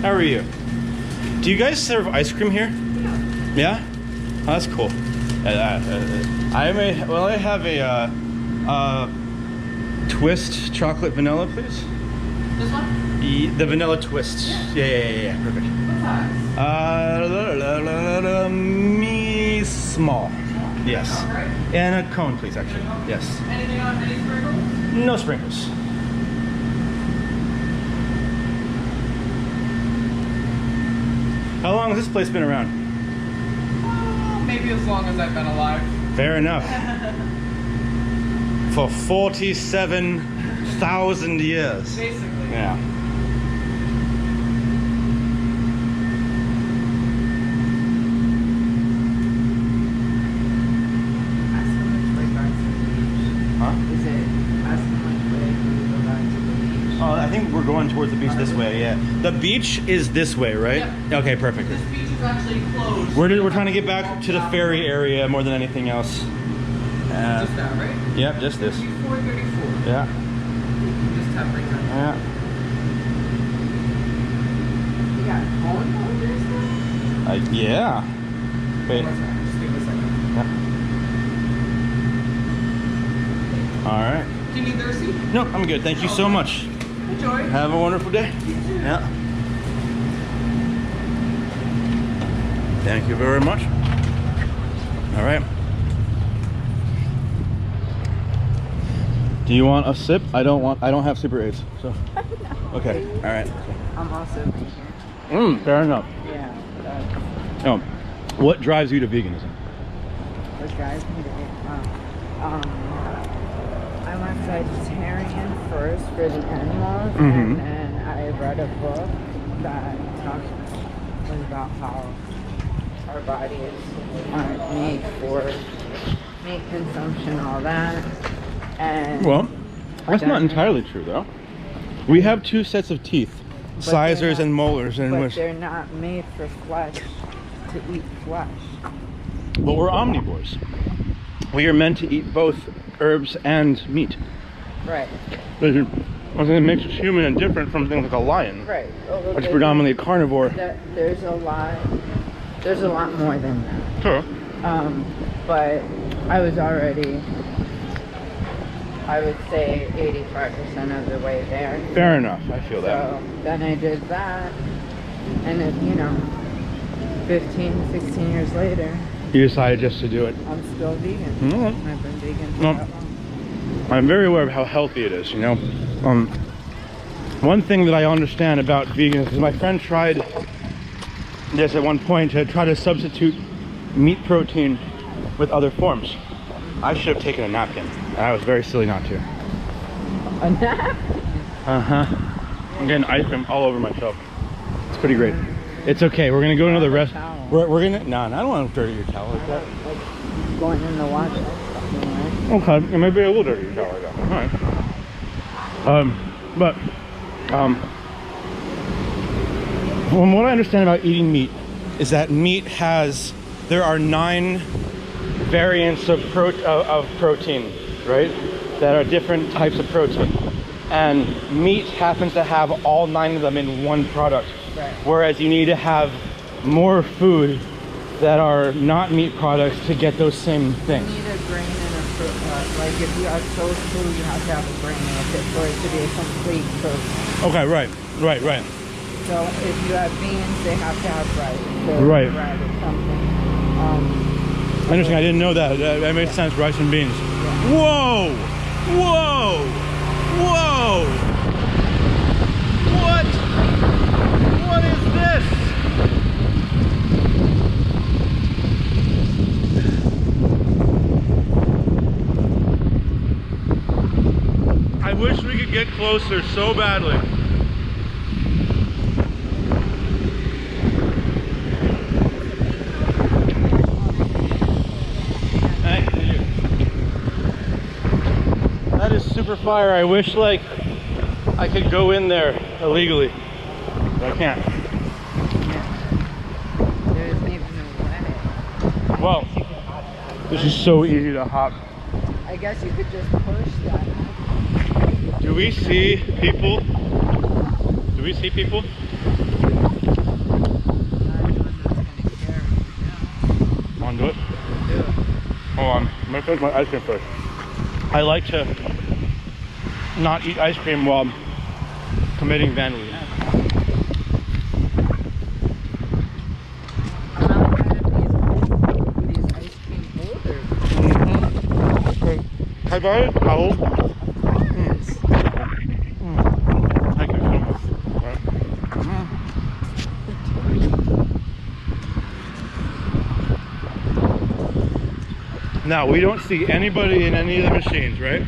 How are you? Do you guys serve ice cream here? Yeah? Oh, that's cool. I have a twist chocolate vanilla, please. This one? The vanilla twist. Yeah. Perfect. Me small. Yes. And a cone, please, actually. Yes. Anything on any sprinkles? No sprinkles. How long has this place been around? Maybe as long as I've been alive. Fair enough. For 47,000 years. Basically. Yeah. I think we're going towards the beach this way, yeah. The beach is this way, right? Yep. Okay, perfect. This beach is actually closed. We're trying to get back to the ferry area more than anything else. Just that, right? Yep, just this. 434. Yeah. Just tap right there. Yeah. You got phone numbers there? Yeah. Wait. Just give me a second. Yeah. All right. Do you need the receipt? No, I'm good. Thank you so much. Enjoy. Have a wonderful day. Yeah. Thank you very much. All right. Do you want a sip? I don't have Super 8s, so. No. Okay. All right. I'm also vegan. Fair enough. Yeah. What drives you to veganism? What drives me to I went vegetarian first for the animals, and then I read a book that was about how our bodies aren't made for meat consumption, all that. And Well, that's not entirely true, though. We have two sets of teeth, incisors and molars, and but they're not made for flesh, to eat flesh. But we're omnivores. We are meant to eat both herbs and meat. Right. I think it makes us human and different from things like a lion, Right. which is predominantly a carnivore. There's a lot more than that. Sure. But I was already, I would say 85% of the way there. Fair enough. I feel that. So then I did that, and then, 15, 16 years later, You decided just to do it. I'm still vegan. Mm-hmm. I've been vegan for No. that long. I'm very aware of how healthy it is, One thing that I understand about vegans is my friend tried this at one point to try to substitute meat protein with other forms. I should have taken a napkin, and I was very silly not to. A nap? Uh-huh. I'm getting ice cream all over myself. It's pretty great. It's okay. We're gonna go to another restaurant. We're gonna. No, I don't want to dirty your towel like that. Like going in the wash. Right? Okay, and maybe I will dirty your towel like that. All right. From what I understand about eating meat is that meat there are 9 variants of protein, right? That are different types of protein. And meat happens to have all 9 of them in one product. Right. Whereas you need to have more food that are not meat products to get those same things. You need a grain and a fruit. Like if you have tofu, you have to have a grain with it for it to be a complete protein. Okay, right. So if you have beans, they have to have rice. So Right. Bread or something. Interesting, I didn't know that. That made sense, rice and beans. Yeah. Whoa! Whoa! Whoa! What? What is this? I wish we could get closer so badly. Thank you. That is super fire. I wish I could go in there illegally, but I can't. There isn't even a way. Well, this is so easy to hop. I guess you could just push that. Do we see people? Do we see people? Hold on, I'm gonna finish my ice cream first. I like to not eat ice cream while committing vandalism. These ice cream holders. Hi, buddy. How? Thank you so much. Now, we don't see anybody in any of the machines, right?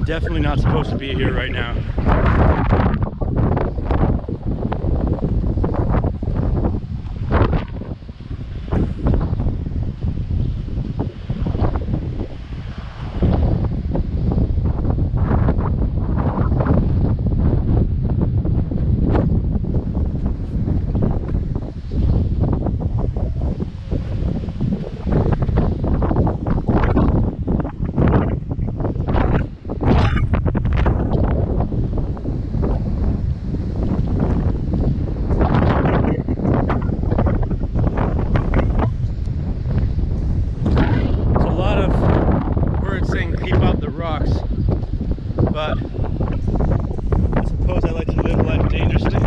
Definitely not supposed to be here right now. But I suppose I like to live life dangerously. To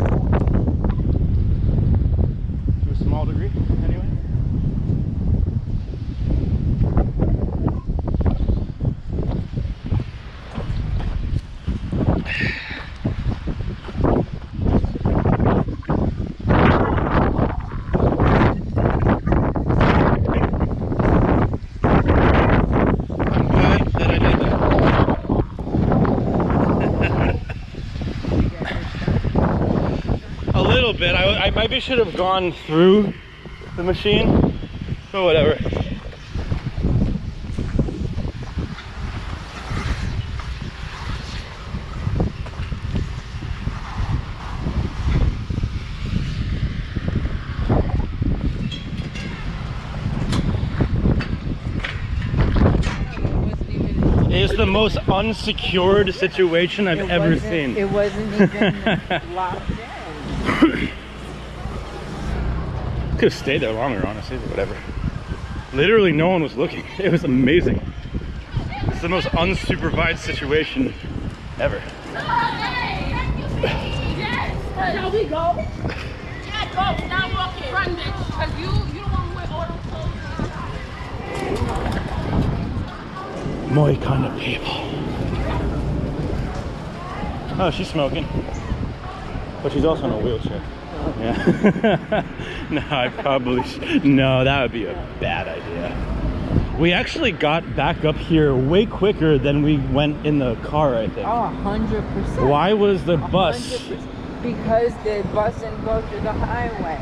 a small degree, anyway. Bit. I maybe should have gone through the machine, but whatever. It's the most unsecured situation I've ever seen. It wasn't even locked in. Could have stayed there longer, honestly, but whatever. Literally no one was looking. It was amazing. It's the most unsupervised situation ever. Shall we go? Yeah, go. Now walk in front, bitch. Because you don't want to wear all those clothes. My kind of people. Oh, she's smoking. But she's also in a wheelchair. Yeah. No, I probably no, that would be a bad idea. We actually got back up here way quicker than we went in the car, I think. Oh, 100%. Why was the bus? 100%. Because the bus didn't go through the highway.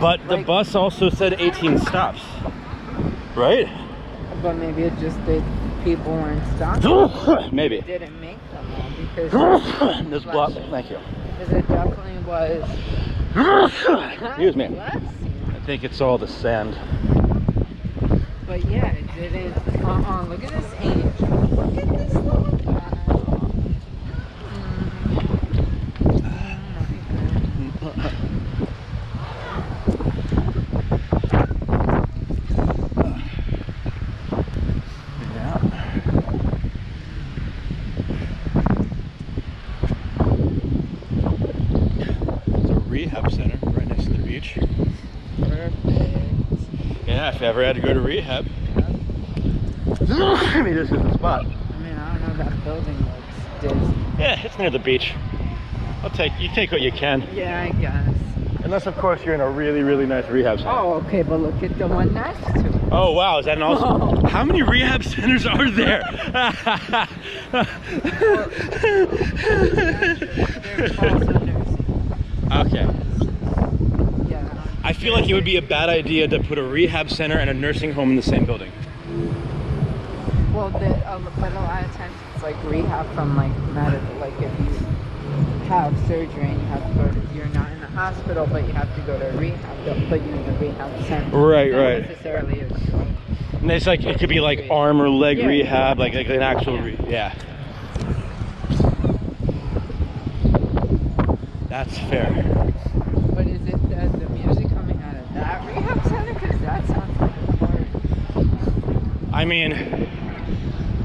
But the bus also said 18 stops, right? But maybe it just that people weren't stopping. Maybe. It didn't make them all because this block. Thank you. Because it definitely was. Excuse me. I think it's all the sand. But yeah, it didn't. Look at this angel. Look at this little guy. Rehab center right next to the beach. Perfect. Yeah, if you ever had to go to rehab. Maybe this is the spot. I mean, I don't know, that building looks dismal. Yeah, it's near the beach. You take what you can. Yeah, I guess. Unless of course you're in a really, really nice rehab center. Oh, okay, but look at the one next to it. Oh wow, is that an awesome? How many rehab centers are there? They're also nursing. Okay. Yeah. I feel like it would be a bad idea to put a rehab center and a nursing home in the same building. Well, but a lot of times it's like rehab from like medical. Like if you have surgery and you have to go to, you're not in the hospital, but you have to go to rehab. They'll put you in a rehab center. Right, Not right. necessarily a drug. And it's like, it could be like arm or leg Yeah. rehab, like an actual, yeah. That's fair. But is it the music coming out of that rehab center? Because that sounds like a part. I mean,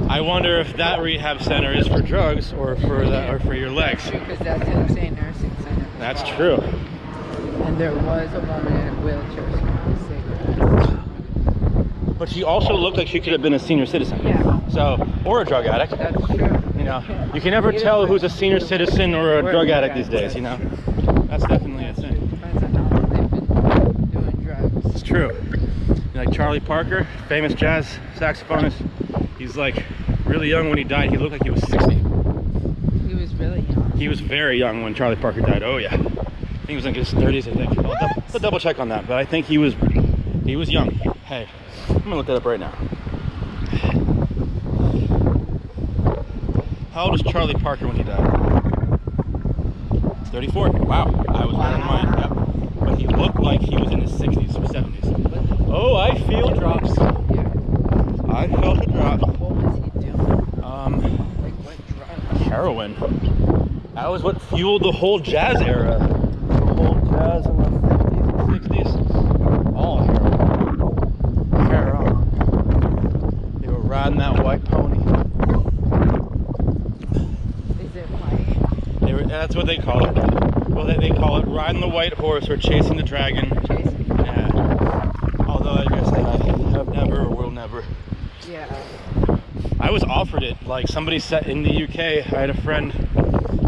I wonder if that rehab center is for drugs or for your legs. Because that's insane nursing center. as That's well. true. And there was a woman in a wheelchair smoking cigarettes. But she also looked like she could have been a senior citizen. Yeah. So, or a drug addict. That's true. You know, you can never tell who's a senior citizen or a drug addict these days, you know? That's definitely a thing. Depends on how long they've been doing drugs. It's true. Like Charlie Parker, famous jazz saxophonist, he's like really young when he died. He looked like he was 60. He was really young. He was very young when Charlie Parker died. Oh yeah. I think he was in his 30s, I think. I'll double check on that, but I think he was young. Hey, I'm gonna look that up right now. How old was Charlie Parker when he died? 34. Wow, I was better than mine. Yep. But he looked like he was in his 60s or 70s. Oh, I feel drops. Yeah. I felt a drop. What was he doing? Like what drugs? Heroin. That was what fueled the whole jazz era. The whole jazz in the 50s and 60s. All heroin. They were riding that white pony. Is it white? That's what they call it. Well, they call it riding the white horse or chasing the dragon. Chasing? Yeah. Although I guess I have never or will never. Yeah. I was offered it. Like somebody said in the UK, I had a friend,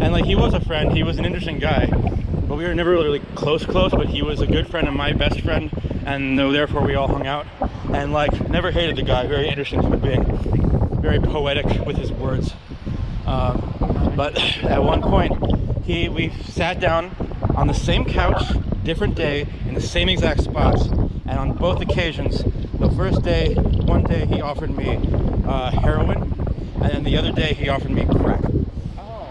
and like he was a friend. He was an interesting guy, but we were never really close. But he was a good friend and my best friend, and therefore we all hung out. And like never hated the guy. Very interesting human being. Very poetic with his words. But at one point, we sat down on the same couch, different day, in the same exact spots, and on both occasions, the first day, one day he offered me heroin, and then the other day he offered me crack. Oh.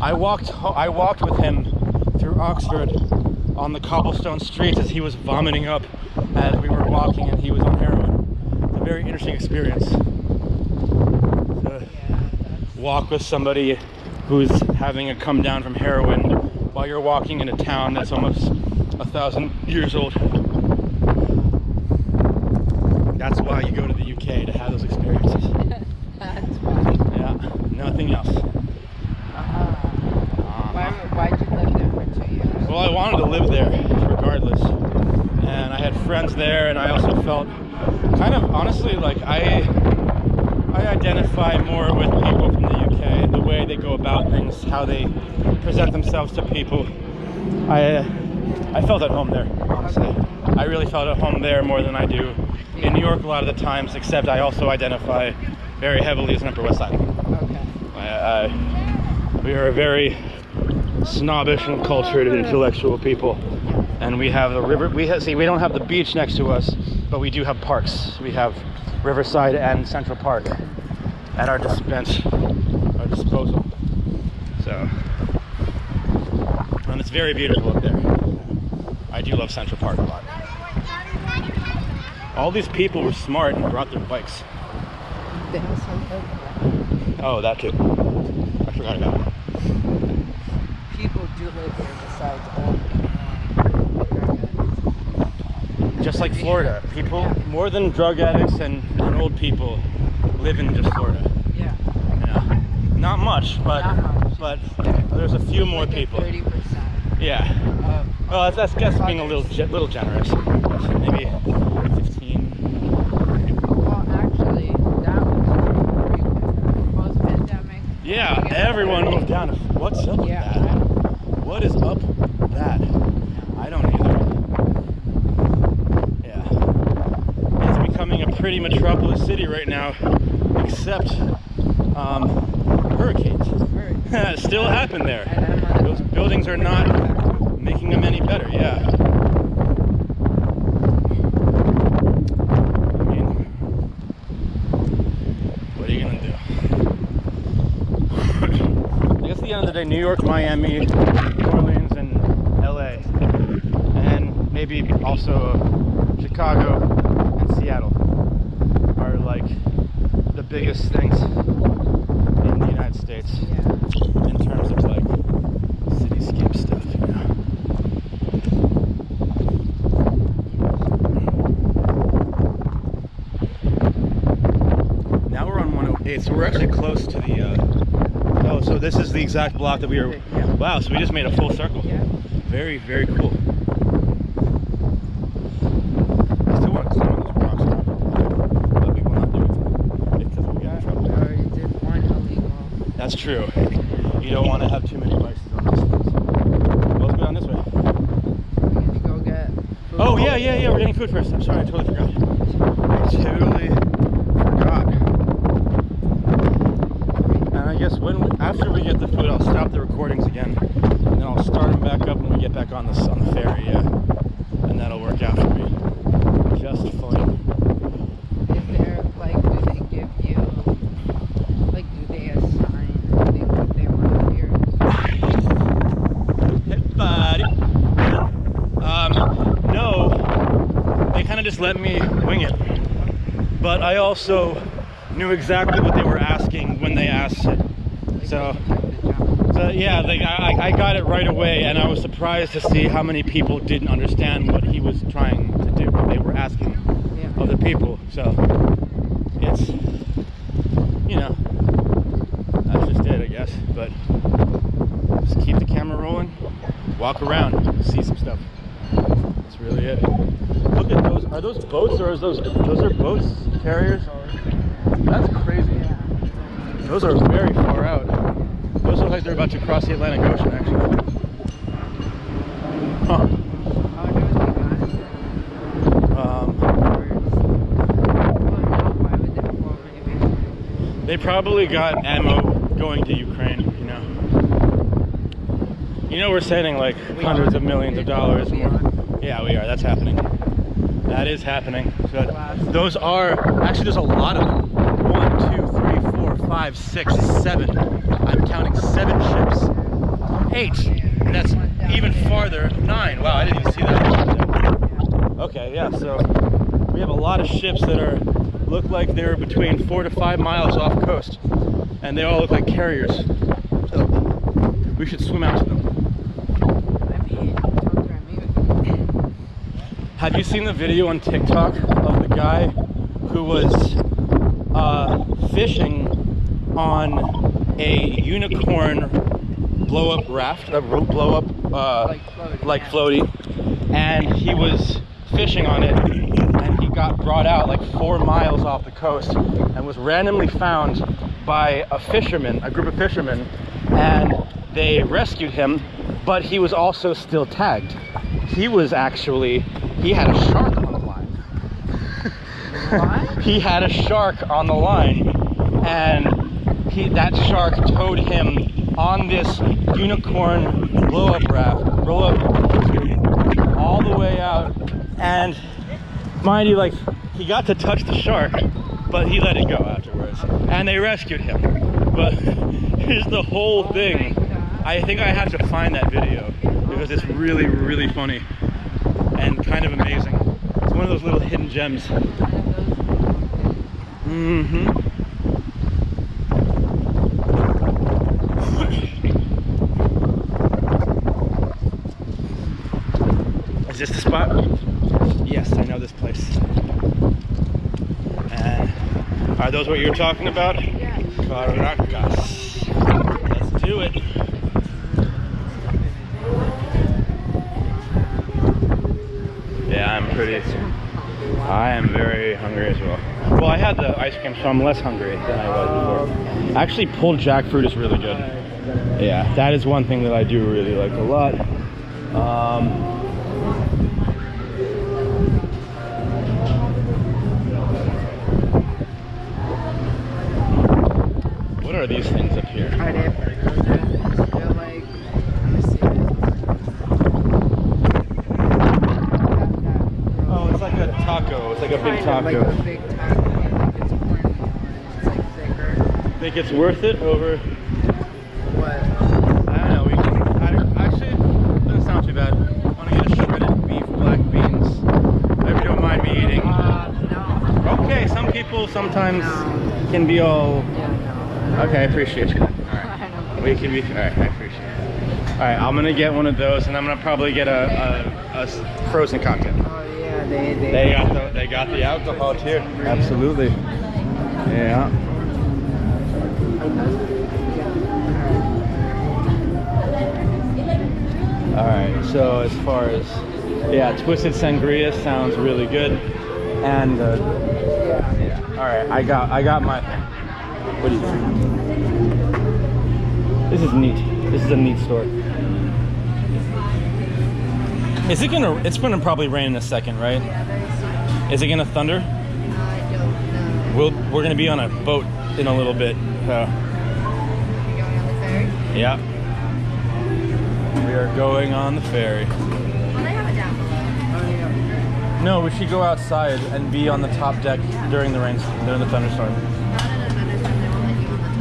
I walked with him through Oxford on the cobblestone streets as he was vomiting up as we were walking, and he was on heroin. It's a very interesting experience. Walk with somebody who's having a come down from heroin while you're walking in a town that's almost 1,000 years old. That's why you go to the UK, to have those experiences. That's why. Yeah, nothing else. Why'd you live there for 2 years? Well, I wanted to live there regardless, and I had friends there, and I also felt kind of honestly like I identify more with people from the UK, the way they go about things, how they present themselves to people. I felt at home there, honestly. I really felt at home there more than I do in New York a lot of the times, except I also identify very heavily as an Upper West Side. Okay. We are a very snobbish and cultured and intellectual people, and we have the river. We don't have the beach next to us, but we do have parks. We have Riverside and Central Park at our disposal. So, and it's very beautiful up there. I do love Central Park a lot. All these people were smart and brought their bikes. They also live there. Oh, that too. I forgot about it. People do live there besides old people. Just like Florida, people more than drug addicts and old people live in just Florida. Yeah. Yeah. Not much, but Not much. there's a few more Like people. 30%. Yeah. Well, that's being a little generous. Maybe 15. Well, actually, that was post-pandemic. Yeah, everyone moved down. What's up with that? What is up with that? I don't either. Yeah. It's becoming a pretty metropolis city right now, except hurricanes. Still happen there. Those buildings are not making them any better, yeah. end of the day, New York, Miami, New Orleans, and LA, and maybe also Chicago and Seattle are like the biggest things in the United States in terms of like cityscape stuff, you know. Now we're on 108, so we're actually close to the oh, so this is the exact block that we were. Wow, so we just made a full circle. Very, very cool. I still want to climb on those rocks, but we will not do it because we'll get in trouble. We already did one illegal. That's true. You don't want to have too many vices on these things. Well, let's go down this way. We're gonna go get food. Oh, yeah, we're getting food first. I'm sorry, I totally forgot. I totally forgot. And I guess after we get the food, I'll stop the recordings again. And then I'll start them back up when we get back on the ferry, and that'll work out for me. Just fine. Is there, like, do they give you, like, do they assign, like, what they want to hear? Hey, buddy. No. They kind of just let me wing it. But I also knew exactly what they were asking when they asked it. So yeah, like I got it right away, and I was surprised to see how many people didn't understand what he was trying to do, what they were asking other people. So it's, you know, that's just it, I guess. But just keep the camera rolling, walk around, see some stuff. That's really it. Look at those. Are those boats, or is those are boats, carriers? That's crazy. Those are very far out. Those look like they're about to cross the Atlantic Ocean, actually. Huh. They probably got ammo going to Ukraine, you know. You know, we're sending like hundreds of millions of dollars more. Yeah, we are. That's happening. That is happening. So those are, actually there's a lot of them. 1, 2, 3, 4, 5, 6, 7. I'm counting 7 ships. 8. And that's even farther. 9. Wow, I didn't even see that. Okay, yeah, so we have a lot of ships that look like they're between 4 to 5 miles off coast. And they all look like carriers. So we should swim out to them. Have you seen the video on TikTok of the guy who was fishing on a unicorn blow-up raft, like floaty, and he was fishing on it, and he got brought out like 4 miles off the coast, and was randomly found by a group of fishermen, and they rescued him, but he was also still tagged. He had a shark on the line. What? He had a shark on the line, and that shark towed him on this unicorn blow-up raft, all the way out. And mind you, like, he got to touch the shark, but he let it go afterwards, and they rescued him. But here's the whole thing. I think I have to find that video because it's really, really funny and kind of amazing. It's one of those little hidden gems. Is this the spot? Yes, I know this place. And are those what you're talking about? Yeah. Caracas. Let's do it. Yeah, I am very hungry as well. Well, I had the ice cream, so I'm less hungry than I was before. Actually, pulled jackfruit is really good. Yeah, that is one thing that I do really like a lot. What are these things up here? Are they burgers? They're like, let me see. Oh, it's like a taco. It's like a big taco. Like a big taco. Like it's corn. It's like thicker. Think it's worth it over? What? sometimes can be all. Yeah, no. Okay, I appreciate you. All right. I know. We can be. All right, I appreciate it. All right, I'm gonna get one of those, and I'm gonna probably get a frozen cocktail. Oh yeah, They got the alcohol too. Absolutely. Yeah. All right. So as far as twisted sangria sounds really good, and yeah. All right, I got my thing. What do you think? This is neat. This is a neat store. Is it gonna? It's gonna probably rain in a second, right? Is it gonna thunder? I don't know. We're gonna be on a boat in a little bit. You're going on the ferry? Yeah. We are going on the ferry. Well, they have it down below. No, we should go outside and be on the top deck during the thunderstorm.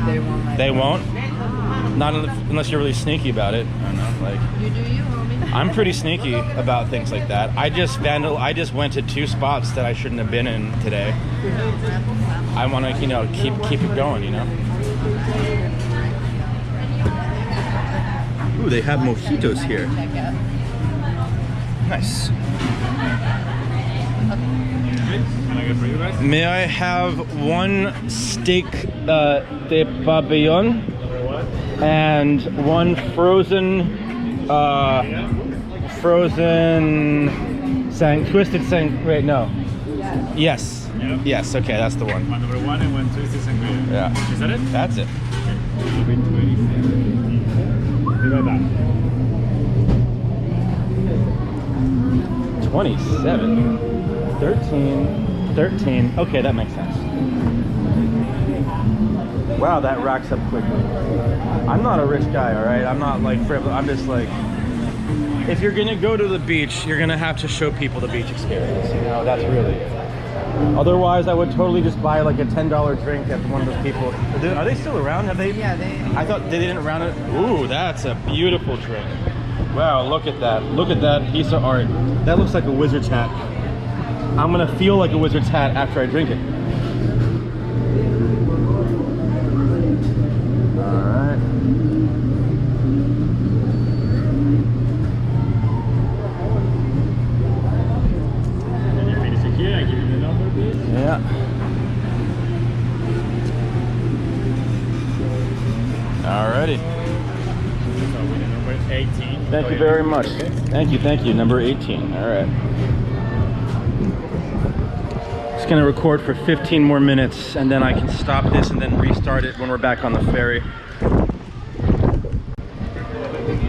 They won't let They won't? Not unless you're really sneaky about it. I don't know, like. you do you, homie. I'm pretty sneaky about things like that. I just went to 2 spots that I shouldn't have been in today. I want to, keep it going, Ooh, they have mojitos here. Nice. May I have 1 steak de pavillon and 1 frozen twisted wait, no. Yes. Yep. Yes, okay, that's the one. One number 1 and 1 twisted sangria. Yeah. Is that it? That's it. Be right back. 27, 13. Okay, that makes sense. Wow, that racks up quickly. I'm not a rich guy, all right? I'm not like frivolous. I'm just like, if you're gonna go to the beach, you're gonna have to show people the beach experience. That's really it. Otherwise, I would totally just buy like a $10 drink at one of those people. Are they still around? Have they? Yeah, they. I thought they didn't round it. Ooh, that's a beautiful drink. Wow, look at that. Look at that piece of art. That looks like a wizard's hat. I'm gonna feel like a wizard's hat after I drink it. All right. Can you finish it here? I give you the number, please. Yeah. Alrighty. So with the number 18. Thank you very much. Thank you. Number 18. All right. Just gonna record for 15 more minutes, and then I can stop this and then restart it when we're back on the ferry.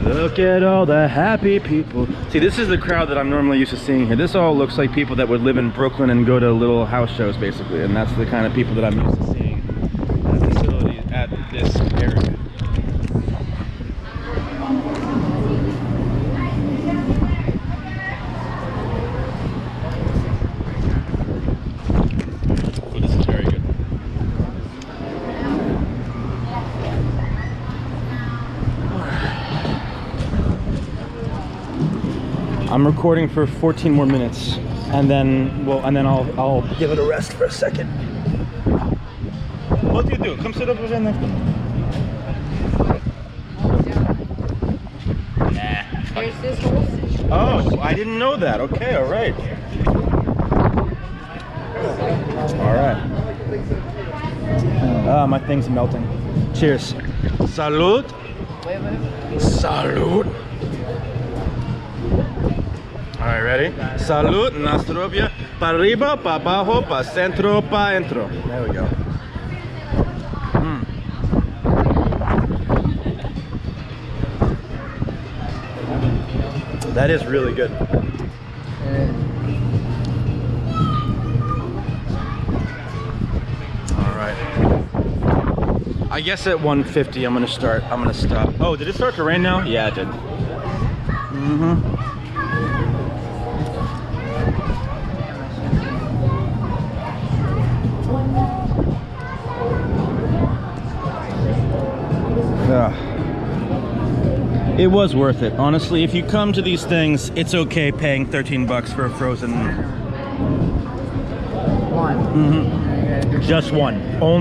Look at all the happy people. See, this is the crowd that I'm normally used to seeing here. This all looks like people that would live in Brooklyn and go to little house shows, basically, and that's the kind of people that I'm used to seeing at facilities at this area. Oh, this is very good. I'm recording for 14 more minutes, and then I'll give it a rest for a second. What do you do? Come sit up over next to me. Nah. There's this whole situation. Oh, I didn't know that. Okay, all right. All right. Ah, my thing's melting. Cheers. Salud. Salud. All right, ready? Salud, nastrovia, pa arriba, pa abajo, pa centro, pa entro. There we go. That is really good. All right. I guess at 150, I'm gonna stop. Oh, did it start to rain now? Yeah, it did. It was worth it. Honestly, if you come to these things, it's okay paying 13 bucks for a frozen. One. good. Just one. Only